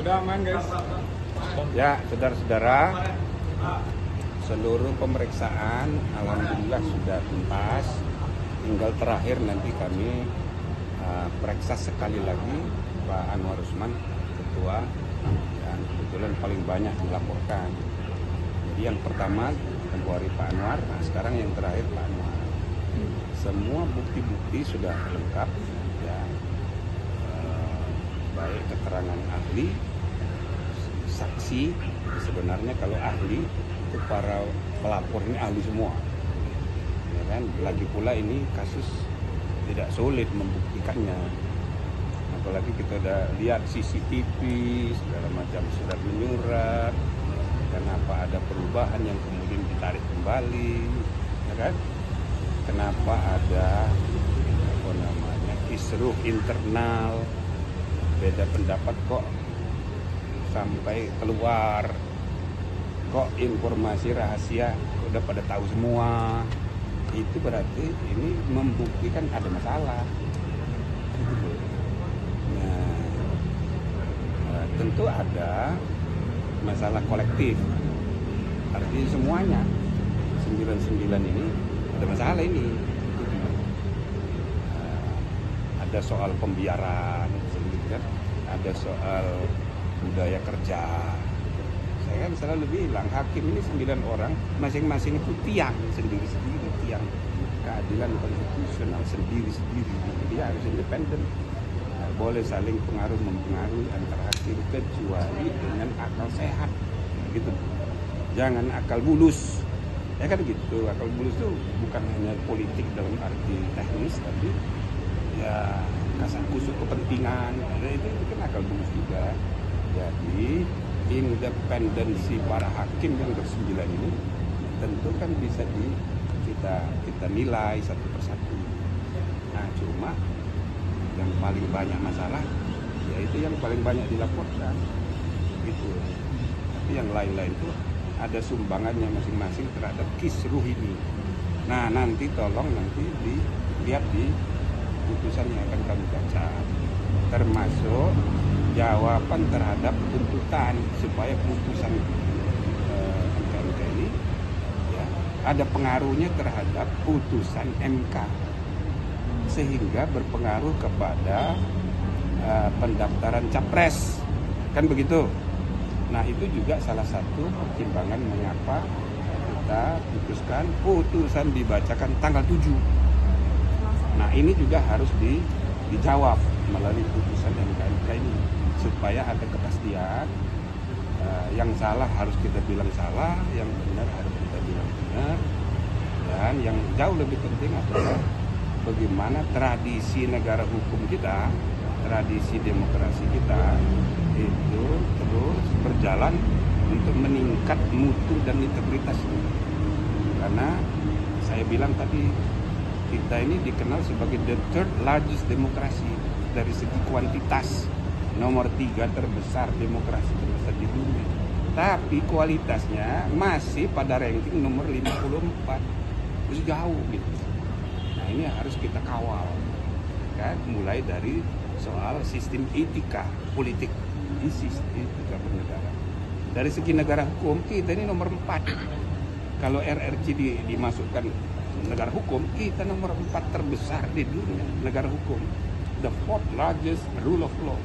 Udah aman guys. Ya, saudara-saudara, seluruh pemeriksaan alhamdulillah sudah tuntas. Tinggal terakhir nanti kami periksa sekali lagi Pak Anwar Usman, ketua, yang kebetulan paling banyak dilaporkan. Jadi yang pertama tempoh hari Pak Anwar, nah sekarang yang terakhir Pak Anwar. Semua bukti-bukti sudah lengkap, ya, baik keterangan ahli, saksi. Sebenarnya kalau ahli itu para pelapor ini ahli semua, ya kan. Lagi pula ini kasus tidak sulit membuktikannya, apalagi kita udah lihat CCTV segala macam surat menyurat. Kenapa ada perubahan yang kemudian ditarik kembali, ya kan? Kenapa ada kisruh internal, beda pendapat kok sampai keluar, kok informasi rahasia kok udah pada tahu semua. Itu berarti ini membuktikan ada masalah. Nah, tentu ada masalah kolektif, artinya semuanya 99 ini ada masalah ini. Ada soal pembiaran, kan? Ada soal budaya kerja. Saya kan selalu bilang hakim ini 9 orang, masing-masing itu tiang sendiri-sendiri, tiang keadilan konstitusional sendiri-sendiri. Dia harus independen. Boleh saling pengaruh mempengaruhi antar hakim kecuali dengan akal sehat, gitu. Jangan akal bulus, ya kan gitu. Akal bulus itu bukan hanya politik dalam arti teknis, tapi ya kasak kusuk kepentingan. Itu kan akal bulus juga. Jadi independensi para hakim yang ber-9 ini tentu kan bisa kita nilai satu persatu. Nah, cuma yang paling banyak masalah yaitu yang paling banyak dilaporkan gitu. Tapi yang lain-lain itu ada sumbangannya masing-masing terhadap kisruh ini. Nah, nanti tolong dilihat di putusan yang akan kami baca, termasuk jawaban terhadap tuntutan supaya putusan MK ini ya ada pengaruhnya terhadap putusan MK, sehingga berpengaruh kepada pendaftaran capres, kan begitu. Nah, itu juga salah satu pertimbangan mengapa kita putuskan putusan dibacakan tanggal 7. Nah, ini juga harus dijawab melalui putusan MK ini supaya ada kepastian. Yang salah harus kita bilang salah, yang benar harus kita bilang benar, dan yang jauh lebih penting adalah bagaimana tradisi negara hukum kita, tradisi demokrasi kita itu terus berjalan untuk meningkat mutu dan integritas. Karena saya bilang tadi, kita ini dikenal sebagai the third largest demokrasi dari segi kuantitas, nomor 3 terbesar demokrasi terbesar di dunia. Tapi kualitasnya masih pada ranking nomor 54, terus jauh gitu. Nah, ini harus kita kawal, kan? Mulai dari soal sistem etika politik, etika bernegara. Dari segi negara hukum kita ini nomor 4. Kalau RRC dimasukkan negara hukum, kita nomor 4 terbesar di dunia negara hukum, the fourth largest rule of law.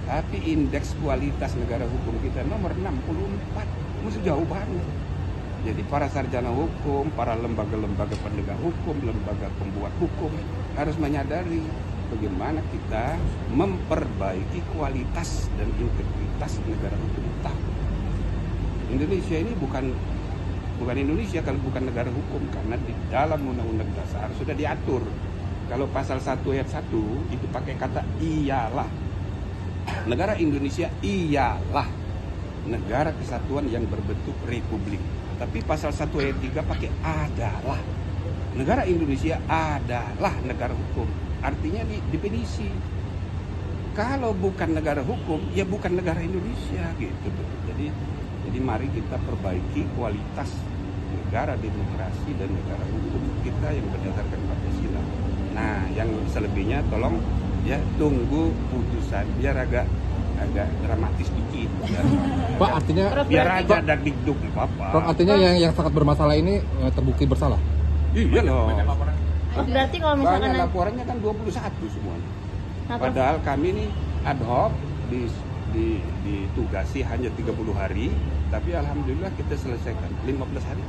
Tapi indeks kualitas negara hukum kita nomor 64, masih jauh banget. Jadi para sarjana hukum, para lembaga-lembaga penegak hukum, lembaga pembuat hukum harus menyadari bagaimana kita memperbaiki kualitas dan integritas negara hukum kita. Indonesia ini bukan Indonesia kalau bukan negara hukum, karena di dalam Undang-Undang Dasar sudah diatur. Kalau pasal 1 ayat 1 itu pakai kata iyalah. Negara Indonesia ialah negara kesatuan yang berbentuk republik. Tapi pasal 1 ayat 3 pakai adalah. Negara Indonesia adalah negara hukum. Artinya definisi. Kalau bukan negara hukum, ya bukan negara Indonesia gitu. Jadi mari kita perbaiki kualitas negara demokrasi dan negara hukum kita yang berdasarkan Pancasila. Nah, yang selebihnya tolong ya tunggu putusan biar agak dramatis dikit. Pak, artinya biar aja ada dikduk apa-apa. Prof, artinya yang sangat bermasalah ini terbukti bersalah. Iya loh. Berarti kalau misalkan Banyak laporannya kan 21 semuanya. Nah, Padahal kami ini ad hoc ditugasi hanya 30 hari, tapi alhamdulillah kita selesaikan 15 hari.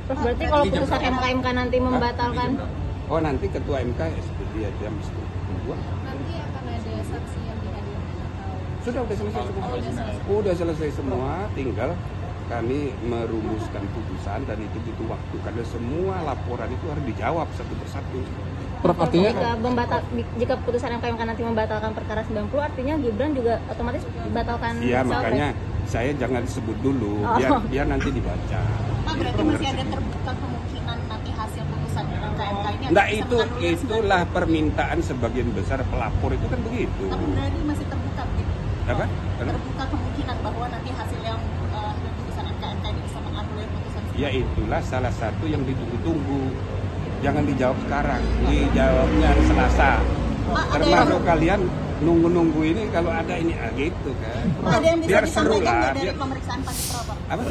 Prof, berarti kalau putusan MK nanti membatalkan, Oh nanti ketua MK seperti ya jam 2. Nanti akan ada saksi yang dihadirkan atau Sudah selesai semua. Udah selesai semua, tinggal kami merumuskan putusan dan itu butuh waktu karena semua laporan itu harus dijawab satu persatu. Prof, artinya jika putusan MK nanti membatalkan perkara 90, artinya Gibran juga otomatis batalkan. Iya, makanya saya jangan sebut dulu, biar nanti dibaca. Pak, berarti masih ada terbuka kemungkinan nanti hasil putusan MK ini Nah itulah permintaan sebagian besar pelapor itu kan begitu. tapi berarti masih terbuka begitu. Apa? Terbuka kemungkinan bahwa nanti hasil yang putusan MK ini bisa menganulir putusan. Ya itulah salah satu yang ditunggu-tunggu. Jangan dijawab sekarang, dijawabnya Selasa. Termasuk kalian nunggu-nunggu ini kalau ada ini gitu kan. Ada yang bisa Biar seru disampaikan lah. dari pemeriksaan Panitra, Pak? Apa?